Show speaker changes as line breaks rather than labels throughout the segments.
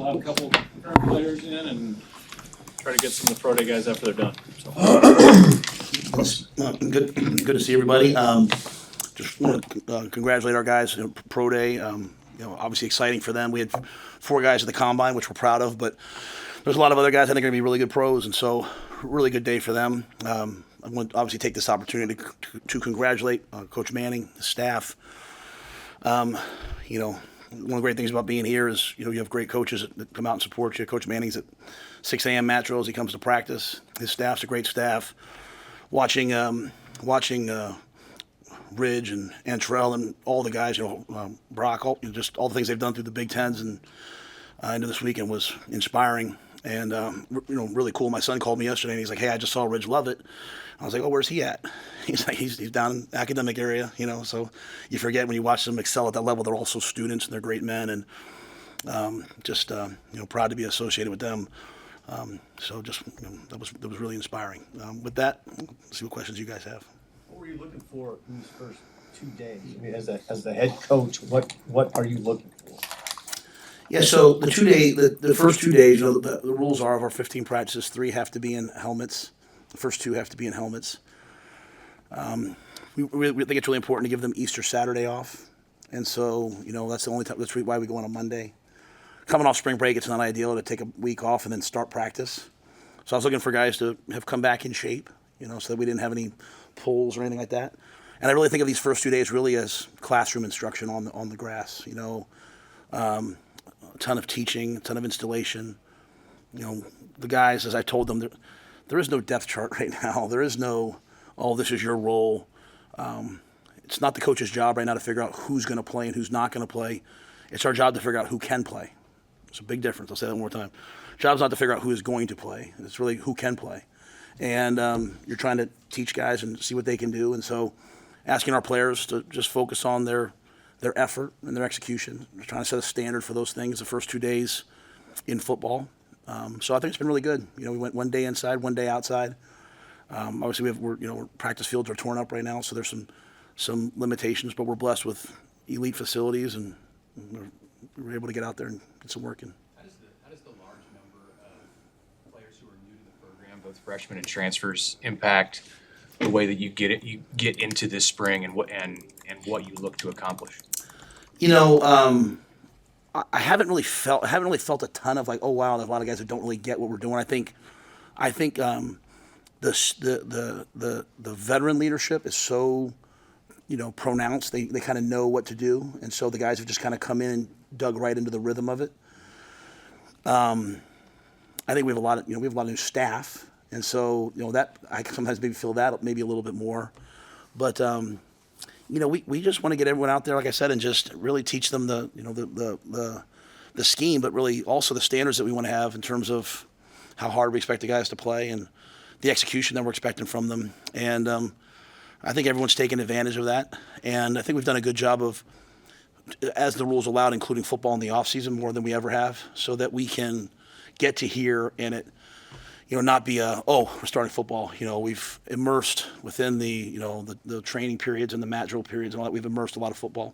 we'll have a couple current players in and try to get some of the pro day guys after they're done. So.
Good to see everybody. Just want to congratulate our guys. Pro day, obviously exciting for them. We had 4 guys at the combine, which we're proud of, but there's a lot of other guys I think are going to be really good pros, and so really good day for them. I want to obviously take this opportunity to congratulate Coach Manning, the staff. One of the great things about being here is, you have great coaches that come out and support you. Coach Manning's at 6 a.m. Matt Rhule as he comes to practice. His staff's a great staff. Watching Ridge and Antrell and all the guys, Brock, just all the things they've done through the Big Tens and into this weekend was inspiring and really cool. My son called me yesterday and he's like, "Hey, I just saw Ridge love it." I was like, "Oh, where's he at?" He's like, "He's down in the academic area, So you forget when you watch them excel at that level, they're also students and they're great men, and proud to be associated with them. That was really inspiring. With that, let's see what questions you guys have.
What were you looking for in these first 2 days? I mean, as the head coach, what are you looking for?
Yeah, so the first 2 days, the rules are of our 15 practices, 3 have to be in helmets. The first 2 have to be in helmets. We think it's really important to give them Easter Saturday off, and so that's the only time. That's why we go on a Monday. Coming off spring break, it's not ideal to take a week off and then start practice. So I was looking for guys to have come back in shape, so that we didn't have any pulls or anything like that. And I really think of these first 2 days really as classroom instruction on the grass. A ton of teaching, a ton of installation. The guys, as I told them, there is no depth chart right now. There is no, this is your role. It's not the coach's job right now to figure out who's going to play and who's not going to play. It's our job to figure out who can play. It's a big difference. I'll say that one more time. Job's not to figure out who is going to play. It's really who can play. And you're trying to teach guys and see what they can do. And so asking our players to just focus on their effort and their execution. We're trying to set a standard for those things the first 2 days in football. So I think it's been really good. We went 1 day inside, 1 day outside. Obviously, we're practice fields are torn up right now, so there's some limitations, but we're blessed with elite facilities, and we're able to get out there and get some work in.
How does the large number of players who are new to the program, both freshmen and transfers, impact the way that you get into this spring and what you look to accomplish?
I haven't really felt a ton of like, oh wow, there's a lot of guys that don't really get what we're doing. I think the veteran leadership is so pronounced. They kind of know what to do, and so the guys have just kind of come in and dug right into the rhythm of it. I think we have a lot of new staff, and so that I sometimes maybe feel that maybe a little bit more, but we just want to get everyone out there, like I said, and just really teach them the scheme, but really also the standards that we want to have in terms of how hard we expect the guys to play and the execution that we're expecting from them. And I think everyone's taken advantage of that, and I think we've done a good job of, as the rules allowed, including football in the off season more than we ever have, so that we can get to here and it, not be we're starting football. We've immersed within the training periods and the Matt Rhule periods and all that. We've immersed a lot of football.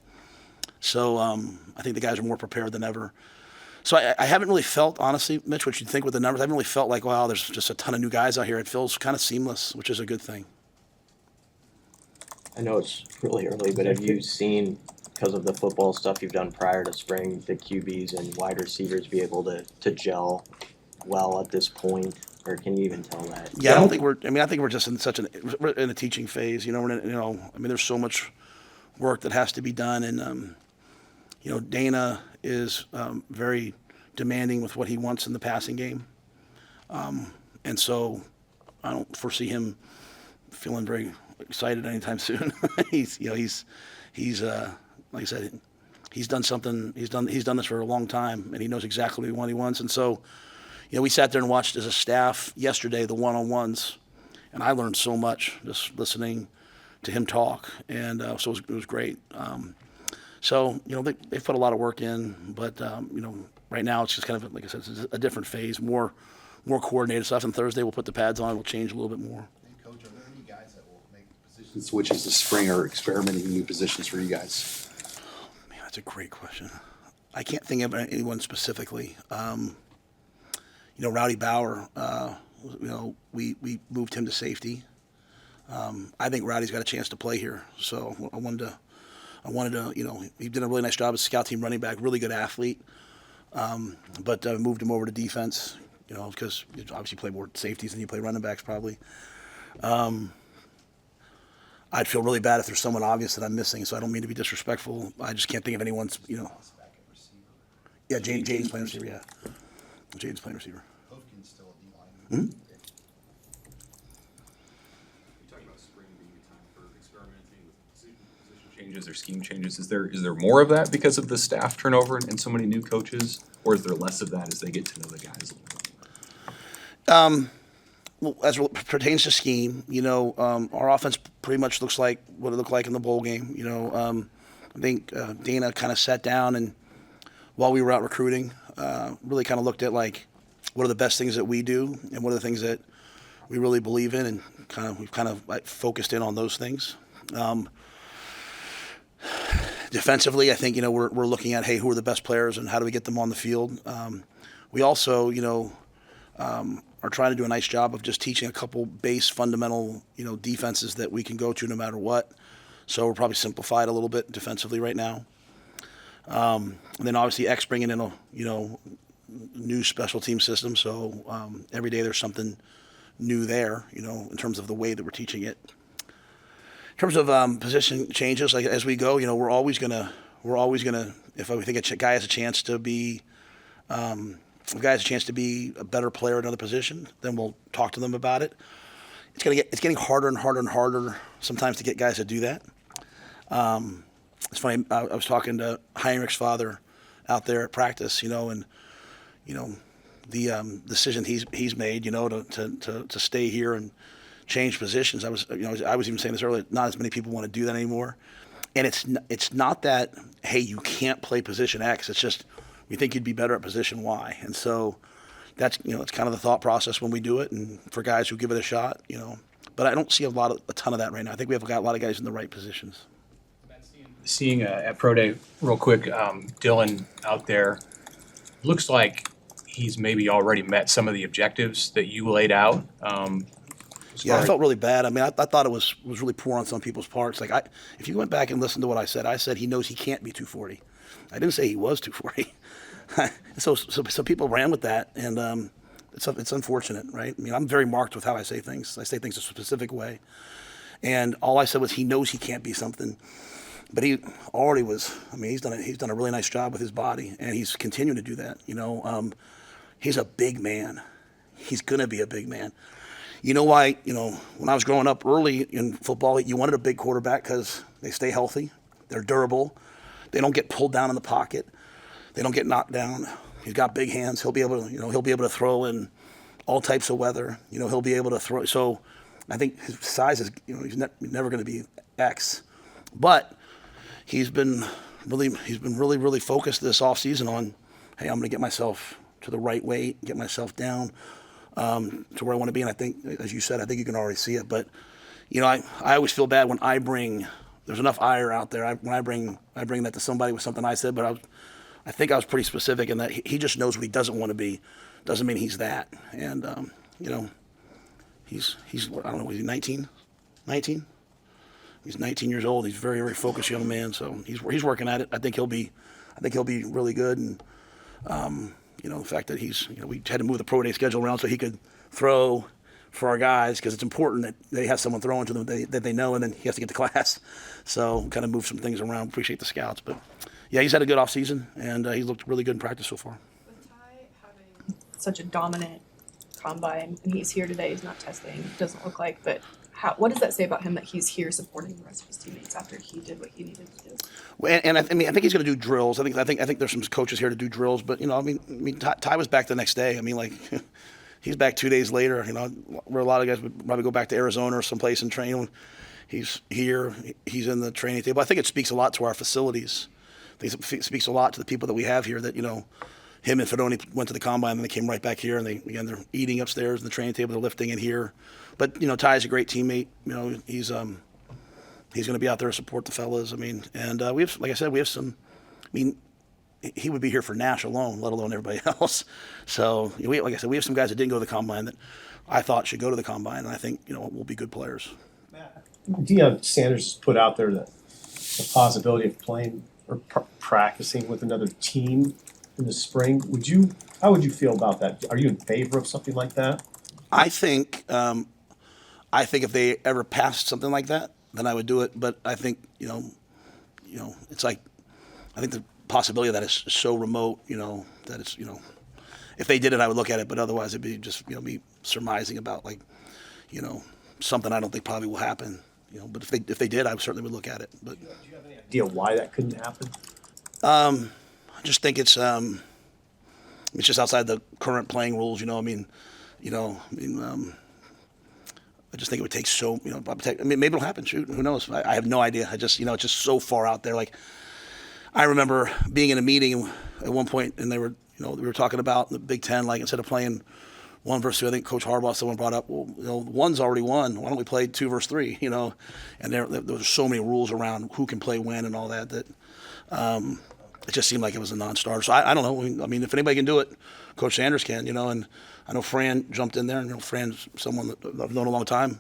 So I think the guys are more prepared than ever. So I haven't really felt, honestly, Mitch, what you'd think with the numbers. I haven't really felt like, wow, there's just a ton of new guys out here. It feels kind of seamless, which is a good thing.
I know it's really early, but have you seen, because of the football stuff you've done prior to spring, the QBs and wide receivers be able to gel well at this point? Or can you even tell that?
Yeah, I think we're just in we're in a teaching phase. There's so much work that has to be done, and Dana is very demanding with what he wants in the passing game, and so I don't foresee him feeling very excited anytime soon. He's like I said, he's done something. He's done this for a long time, and he knows exactly what he wants, and so. We sat there and watched as a staff yesterday the one-on-ones, and I learned so much just listening to him talk, and so it was great. They've put a lot of work in, but right now it's just kind of, like I said, it's a different phase, more coordinated stuff. And Thursday we'll put the pads on, we'll change a little bit more.
And Coach, are there any guys that will make position switches this spring or experimenting new positions for you guys?
Man, that's a great question. I can't think of anyone specifically. Rowdy Bauer, we moved him to safety. I think Rowdy's got a chance to play here, so I wanted to, he did a really nice job as scout team running back, really good athlete, but moved him over to defense, because you obviously play more safeties than you play running backs probably. I'd feel really bad if there's someone obvious that I'm missing, so I don't mean to be disrespectful. I just can't think of anyone's, Yeah, Jaden's playing receiver, yeah. Jaden's playing receiver.
Hoefking's still a
Hmm?
D-line.
You talked about spring being a time for experimenting with position changes or scheme changes. Is there more of that because of the staff turnover and so many new coaches, or is there less of that as they get to know the guys a little bit?
Well, as it pertains to scheme, our offense pretty much looks like what it looked like in the bowl game. I think Dana kind of sat down and while we were out recruiting, really kind of looked at like what are the best things that we do and what are the things that we really believe in, and we've kind of like focused in on those things. Defensively, I think we're looking at, hey, who are the best players and how do we get them on the field. We also are trying to do a nice job of just teaching a couple base fundamental defenses that we can go to no matter what. So we're probably simplified a little bit defensively right now. And then obviously X bringing in a new special team system. So every day there's something new there, in terms of the way that we're teaching it. In terms of position changes, like as we go, we're always gonna if we think a guy has a chance to be a better player at another position, then we'll talk to them about it. It's getting harder and harder and harder sometimes to get guys to do that. It's funny. I was talking to Heinrich's father out there at practice, and the decision he's made, to stay here and change positions. I was even saying this earlier. Not as many people want to do that anymore, and it's not that, hey, you can't play position X. It's just we think you'd be better at position Y, and so that's it's kind of the thought process when we do it, and for guys who give it a shot, But I don't see a ton of that right now. I think we have got a lot of guys in the right positions.
Seeing at Pro Day real quick, Dylan out there, looks like he's maybe already met some of the objectives that you laid out.
Yeah, I felt really bad. I mean, I thought it was really poor on some people's parts. Like, if you went back and listened to what I said he knows he can't be 240. I didn't say he was 240. so people ran with that, and it's unfortunate, right? I mean, I'm very marked with how I say things. I say things a specific way, and all I said was he knows he can't be something. But he already was. I mean, he's done a really nice job with his body, and he's continuing to do that. He's a big man. He's gonna be a big man. You know why? When I was growing up early in football, you wanted a big quarterback because they stay healthy, they're durable, they don't get pulled down in the pocket, they don't get knocked down. He's got big hands. He'll be able to throw in all types of weather. He'll be able to throw. So I think his size is. He's never going to be X, but he's been really focused this offseason on, hey, I'm going to get myself to the right weight, get myself down to where I want to be. And I think, as you said, I think you can already see it. But I always feel bad when I bring. There's enough ire out there. When I bring that to somebody with something I said, but I think I was pretty specific in that he just knows what he doesn't want to be. Doesn't mean he's that. And he's I don't know, was he 19? 19? He's 19 years old. He's a very, very focused young man. So he's working at it. I think he'll be really good. And the fact that we had to move the pro day schedule around so he could throw for our guys, because it's important that they have someone throwing to them that they know, and then he has to get to class. So kind of move some things around. Appreciate the scouts, but yeah, he's had a good off season, and he's looked really good in practice so far.
With Ty having such a dominant combine, and he's here today, he's not testing, doesn't look like, but what does that say about him that he's here supporting the rest of his teammates after he did what he needed to do?
Well, and I think he's going to do drills. I think there's some coaches here to do drills, but Ty was back the next day. I mean, like he's back 2 days later. Where a lot of guys would probably go back to Arizona or someplace and train. He's here. He's in the training table. I think it speaks a lot to our facilities. I think it speaks a lot to the people that we have here. That him and Fedoni went to the combine and they came right back here, and they're eating upstairs in the training table. They're lifting in here. But Ty's a great teammate. He's going to be out there to support the fellas. I mean, and we have, like I said, we have some. I mean, he would be here for Nash alone, let alone everybody else. So, like I said, we have some guys that didn't go to the combine that I thought should go to the combine, and I think will be good players.
Deion Sanders put out there the possibility of playing or practicing with another team in the spring. How would you feel about that? Are you in favor of something like that?
I think if they ever passed something like that, then I would do it. But I think it's like I think the possibility of that is so remote. That it's if they did it, I would look at it. But otherwise, it'd be just me surmising about something I don't think probably will happen. But if they did, I certainly would look at it. But
Do you have any idea why that couldn't happen?
I just think it's just outside the current playing rules. I just think it would take so, maybe it'll happen. Shoot, who knows? I have no idea. It's just so far out there. Like, I remember being in a meeting at one point, and they were, we were talking about the Big Ten. Like, instead of playing 1 versus 2, I think Coach Harbaugh, someone brought up, well, 1's already won. Why don't we play 2 versus 3? And there were so many rules around who can play when and all that it just seemed like it was a non-starter. So I don't know. I mean, if anybody can do it, Coach Sanders can. And I know Fran jumped in there, and Fran's someone that I've known a long time.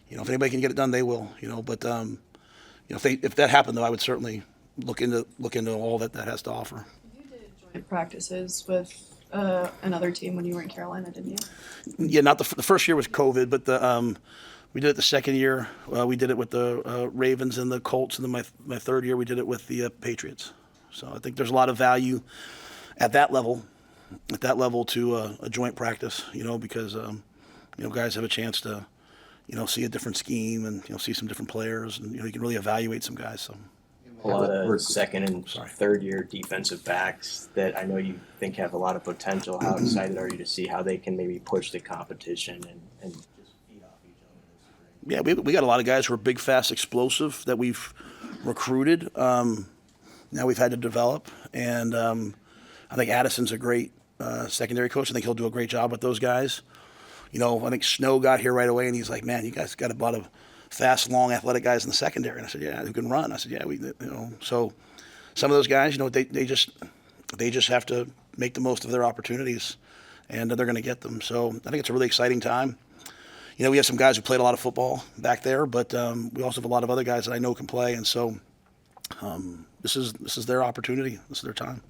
If anybody can get it done, they will. But if that happened, though, I would certainly look into all that has to offer.
You did joint practices with another team when you were in Carolina, didn't you?
Yeah, not the first year was COVID, but we did it the second year. We did it with the Ravens and the Colts, and then my third year we did it with the Patriots. So I think there's a lot of value at that level to a joint practice, because guys have a chance to see a different scheme and see some different players, and you can really evaluate some guys. So
A lot of second and third year defensive backs that I know you think have a lot of potential. How excited are you to see how they can maybe push the competition and just feed off each other?
Yeah, we got a lot of guys who are big, fast, explosive that we've recruited. Now we've had to develop, and I think Addison's a great secondary coach. I think he'll do a great job with those guys. I think Snow got here right away, and he's like, "Man, you guys got a lot of fast, long, athletic guys in the secondary." And I said, "Yeah, who can run?" I said, "Yeah, So some of those guys, they just have to make the most of their opportunities, and they're going to get them. So I think it's a really exciting time. We have some guys who played a lot of football back there, but we also have a lot of other guys that I know can play, and so this is their opportunity. This is their time.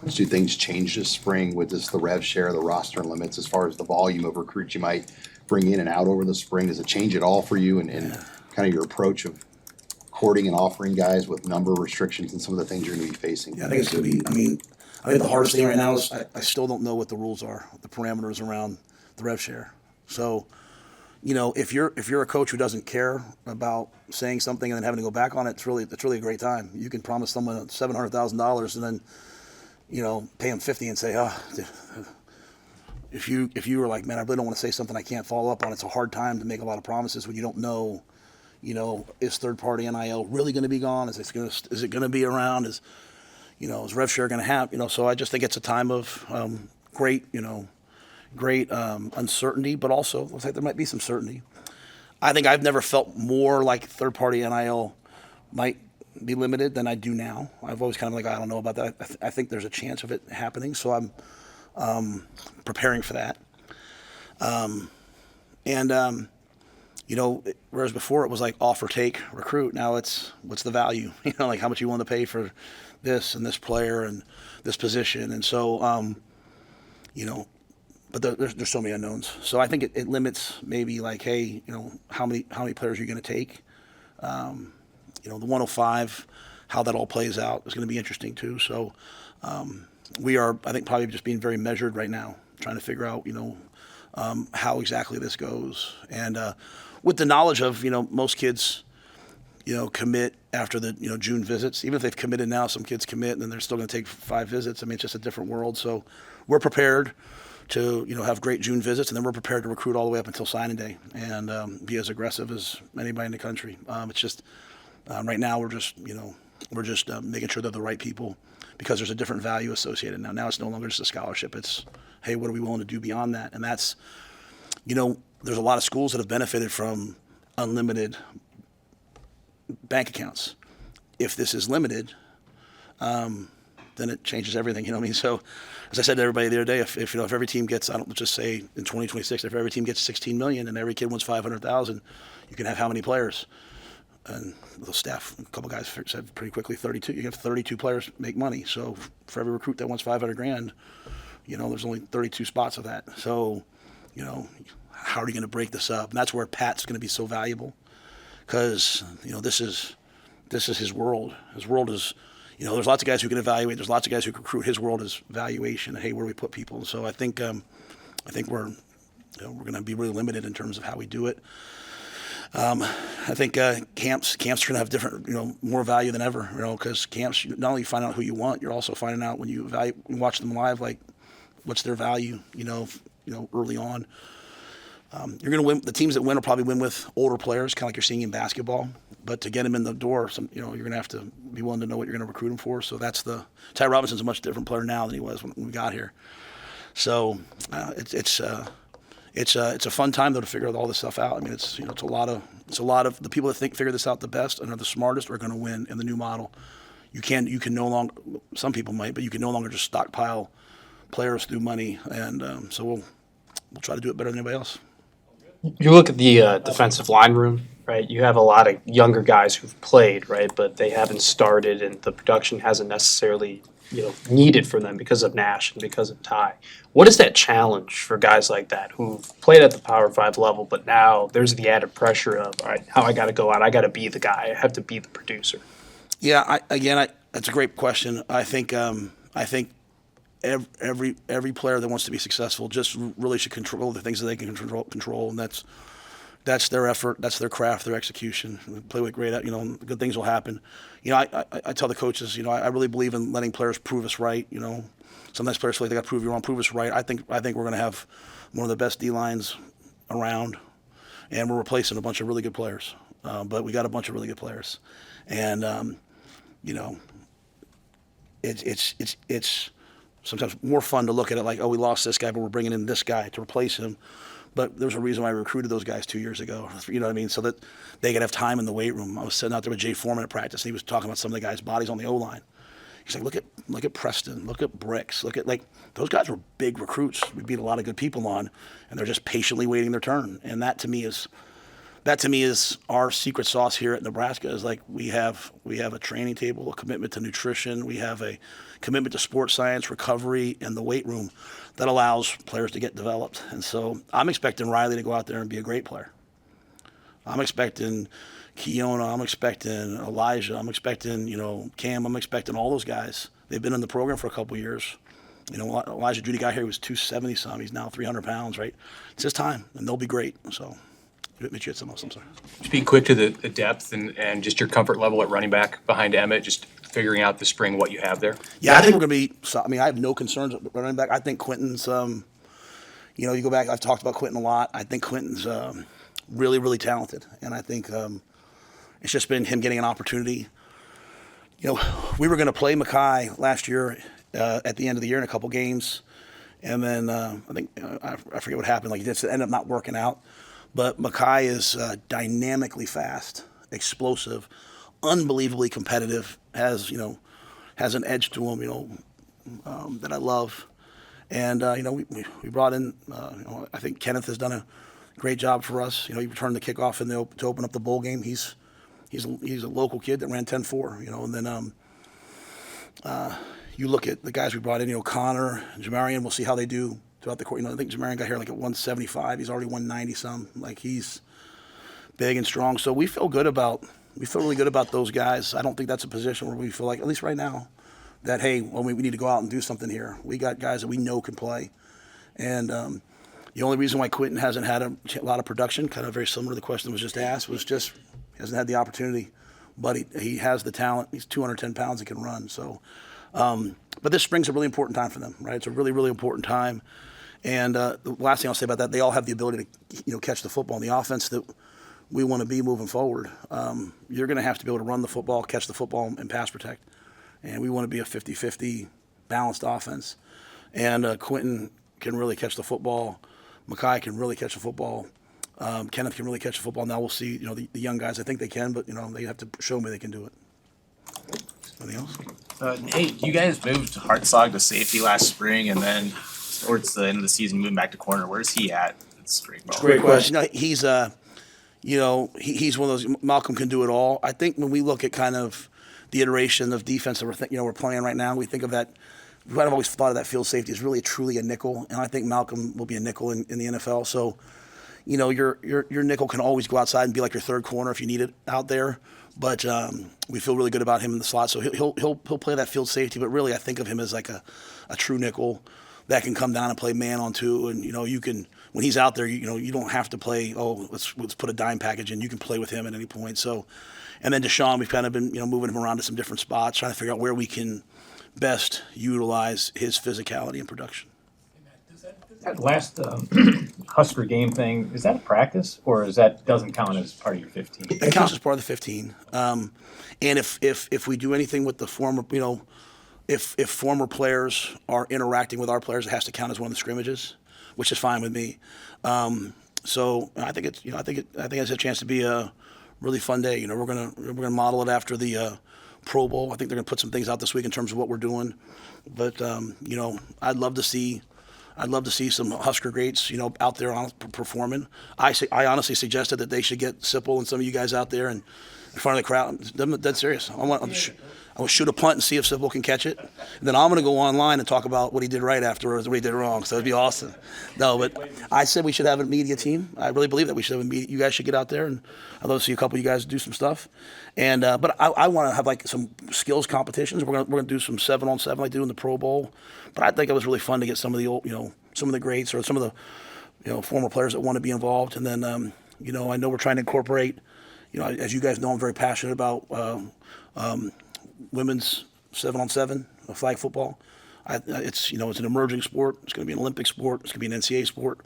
Do things change this spring with the rev share, the roster limits, as far as the volume of recruits you might bring in and out over the spring? Does it change at all for you and kind of your approach of courting and offering guys with number restrictions and some of the things you're going to be facing?
Yeah, I think it's going to be, I think the hardest thing right now is I still don't know what the rules are, the parameters around the rev share. So, if you're a coach who doesn't care about saying something and then having to go back on it, it's really a great time. You can promise someone $700,000 and then, pay them $50 and say, if you were like, man, I really don't want to say something I can't follow up on. It's a hard time to make a lot of promises when you don't know, is third-party NIL really going to be gone? Is it going to be around? Is rev share going to happen? So I just think it's a time of great uncertainty, but also looks like there might be some certainty. I think I've never felt more like third-party NIL might be limited than I do now. I've always kind of like, I don't know about that. I think there's a chance of it happening, so I'm preparing for that. Whereas before it was like offer, take, recruit. Now it's what's the value? Like how much you want to pay for this and this player and this position, and so but there's so many unknowns. So I think it limits maybe like, hey, how many players are you going to take? The 105, how that all plays out is going to be interesting too. So we are, I think, probably just being very measured right now, trying to figure out, how exactly this goes. And with the knowledge of, most kids, commit after the, June visits. Even if they've committed now, some kids commit and then they're still going to take 5 visits. I mean, it's just a different world. So we're prepared to, have great June visits, and then we're prepared to recruit all the way up until signing day and be as aggressive as anybody in the country. It's just right now we're just making sure they're the right people because there's a different value associated now. Now it's no longer just a scholarship. It's, hey, what are we willing to do beyond that? And that's, there's a lot of schools that have benefited from unlimited bank accounts. If this is limited, then it changes everything. You know what I mean? So, as I said to everybody the other day, if every team gets, I don't let's just say in 2026, if every team gets 16 million and every kid wins 500,000, you can have how many players? And the staff, a couple guys said pretty quickly, 32. You have 32 players make money. So for every recruit that wants 500 grand, there's only 32 spots of that. So, how are you going to break this up? And that's where Pat's going to be so valuable, because this is his world. His world is, there's lots of guys who can evaluate. There's lots of guys who can recruit. His world is valuation. Hey, where do we put people? And so I think we're going to be really limited in terms of how we do it. I think camps are going to have different, more value than ever, because camps, not only you find out who you want, you're also finding out when you watch them live, like what's their value, early on. You're going to win. The teams that win will probably win with older players, kind of like you're seeing in basketball. But to get them in the door, you're going to have to be willing to know what you're going to recruit them for. So Ty Robinson's a much different player now than he was when we got here. So it's a fun time though to figure all this stuff out. I mean, it's a lot of the people that figure this out the best and are the smartest are going to win in the new model. You can no longer, some people might, but you can no longer just stockpile players through money, and so we'll try to do it better than anybody else.
You look at the defensive line room, right? You have a lot of younger guys who've played, right, but they haven't started, and the production hasn't necessarily needed for them because of Nash and because of Ty. What is that challenge for guys like that who've played at the Power 5 level, but now there's the added pressure of, all right, now I got to go out, I got to be the guy, I have to be the producer.
Yeah, that's a great question. I think every player that wants to be successful just really should control the things that they can control, and that's their effort, that's their craft, their execution. They play with great, good things will happen. I tell the coaches, I really believe in letting players prove us right. Sometimes players feel like they got to prove you wrong, prove us right. I think we're going to have one of the best D lines around, and we're replacing a bunch of really good players. But we got a bunch of really good players, and it's sometimes more fun to look at it like, oh, we lost this guy, but we're bringing in this guy to replace him. But there's a reason why I recruited those guys 2 years ago. You know what I mean? So that they could have time in the weight room. I was sitting out there with Jay Foreman at practice, and he was talking about some of the guys' bodies on the O-line. He's like, look at Preston, look at Bricks, look at those guys were big recruits. We beat a lot of good people on, and they're just patiently waiting their turn. And that to me is our secret sauce here at Nebraska. Is like we have a training table, a commitment to nutrition, we have a commitment to sports science, recovery, and the weight room that allows players to get developed. And so I'm expecting Riley to go out there and be a great player. I'm expecting Keona, I'm expecting Elijah, I'm expecting, Cam, I'm expecting all those guys. They've been in the program for a couple years. Elijah Judy got here, he was 270 some. He's now 300 pounds, right? It's his time, and they'll be great. So, Mitch, you had something else, I'm sorry.
Speak quick to the depth and just your comfort level at running back behind Emmett, just figuring out this spring what you have there.
Yeah, I think we're going to be, I have no concerns at running back. I think Quentin's, you go back, I've talked about Quentin a lot. I think Quentin's really, really talented. And I think it's just been him getting an opportunity. We were going to play Mackay last year at the end of the year in a couple games. And then I think, I forget what happened. It ended up not working out. But Mackay is dynamically fast, explosive, unbelievably competitive, has an edge to him, that I love. And, we brought in, I think Kenneth has done a great job for us. He returned the kickoff to open up the bowl game. He's a local kid that ran 10-4, and then you look at the guys we brought in, Connor, Jamarian, we'll see how they do throughout the court. I think Jamarian got here at 175. He's already 190 some. He's big and strong. So we feel really good about those guys. I don't think that's a position where we feel like, at least right now, that, hey, well, we need to go out and do something here. We got guys that we know can play. And the only reason why Quentin hasn't had a lot of production, kind of very similar to the question that was just asked, was just he hasn't had the opportunity. But he has the talent. He's 210 pounds and can run. So, but this spring's a really important time for them, right? It's a really, really important time. And the last thing I'll say about that, they all have the ability to catch the football. In the offense that we want to be moving forward, you're going to have to be able to run the football, catch the football, and pass protect. And we want to be a 50-50 balanced offense. And Quentin can really catch the football. Mackay can really catch the football. Kenneth can really catch the football. Now we'll see, the young guys, I think they can, but, they have to show me they can do it. Anything else?
Hey, you guys moved Hartzog to safety last spring, and then towards the end of the season, moving back to corner. Where's he at? That's great.
Great question. No, he's he's one of those. Malcolm can do it all. I think when we look at kind of the iteration of defense that we're playing right now, we think of that. I've always thought of that field safety as really truly a nickel, and I think Malcolm will be a nickel in the NFL. So, your nickel can always go outside and be like your third corner if you need it out there. But we feel really good about him in the slot. So he'll play that field safety. But really, I think of him as like a true nickel that can come down and play man on two. And you can, when he's out there, you don't have to play. Oh, let's put a dime package in. You can play with him at any point. So, and then Deshaun, we've kind of been moving him around to some different spots, trying to figure out where we can best utilize his physicality and production.
That last Husker game thing, is that a practice or doesn't count as part of your 15?
It counts as part of the 15. And if we do anything with the former, if former players are interacting with our players, it has to count as one of the scrimmages, which is fine with me. So I think it's I think it's a chance to be a really fun day. We're gonna model it after the Pro Bowl. I think they're gonna put some things out this week in terms of what we're doing. But I'd love to see some Husker greats, out there performing. I honestly suggested that they should get Sipple and some of you guys out there and in front of the crowd. I'm dead serious. I want to shoot a punt and see if Sipple can catch it. And then I'm going to go online and talk about what he did right afterwards, what he did wrong. So it'd be awesome. No, but I said we should have a media team. I really believe that we should have a media. You guys should get out there, and I'd love to see a couple of you guys do some stuff. And but I want to have like some skills competitions. We're gonna do some 7-on-7 like they do in the Pro Bowl. But I think it was really fun to get some of the old, some of the greats or some of the, former players that want to be involved. And then, I know we're trying to incorporate, as you guys know, I'm very passionate about women's 7-on-7 flag football. It's an emerging sport. It's going to be an Olympic sport. It's going to be an NCAA sport.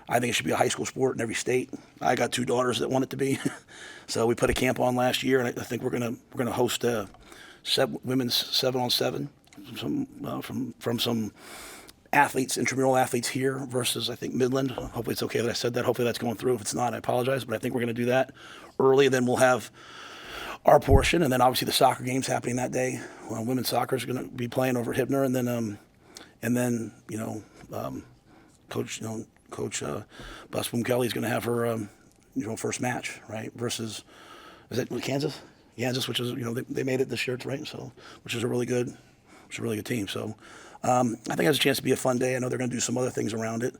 I think it should be a high school sport in every state. I got 2 daughters that want it to be, so we put a camp on last year, and I think we're gonna host a women's 7-on-7 from some athletes, intramural athletes here versus I think Midland. Hopefully it's okay that I said that. Hopefully that's going through. If it's not, I apologize, but I think we're going to do that early. And then we'll have our portion, and then obviously the soccer games happening that day. Women's soccer is going to be playing over at Hibner, and then Coach Busboom Kelly is going to have her first match, right? Versus is it Kansas? Kansas, which is they made it this year, right? So which is a really good team. So I think it has a chance to be a fun day. I know they're going to do some other things around it,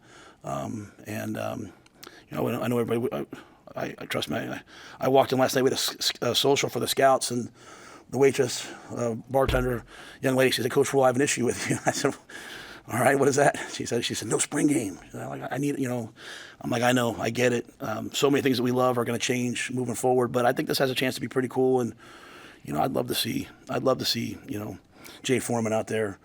I know everybody. I trust me. I walked in last night with a social for the scouts, and the waitress, bartender, young lady, she said, "Coach Rhule, I have an issue with you." I said, "All right, what is that?" She said, "No spring game." I need, I'm like, I know, I get it. So many things that we love are going to change moving forward, but I think this has a chance to be pretty cool. And I'd love to see, Jay Foreman out there.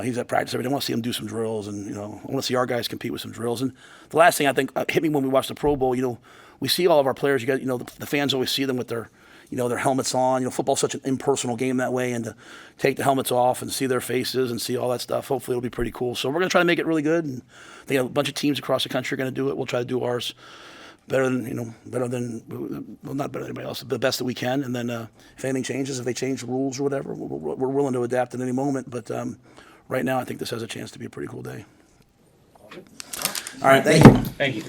He's at practice every day. I want to see him do some drills, and I want to see our guys compete with some drills. And the last thing I think hit me when we watched the Pro Bowl, we see all of our players. You got, the fans always see them with their, their helmets on. Football's such an impersonal game that way, and to take the helmets off and see their faces and see all that stuff, hopefully it'll be pretty cool. So we're gonna try to make it really good, and I think a bunch of teams across the country are gonna do it. We'll try to do ours better than, not better than anybody else, the best that we can. And then if anything changes, if they change the rules or whatever, we're willing to adapt at any moment. But right now, I think this has a chance to be a pretty cool day. All right, thank you.
Thank you.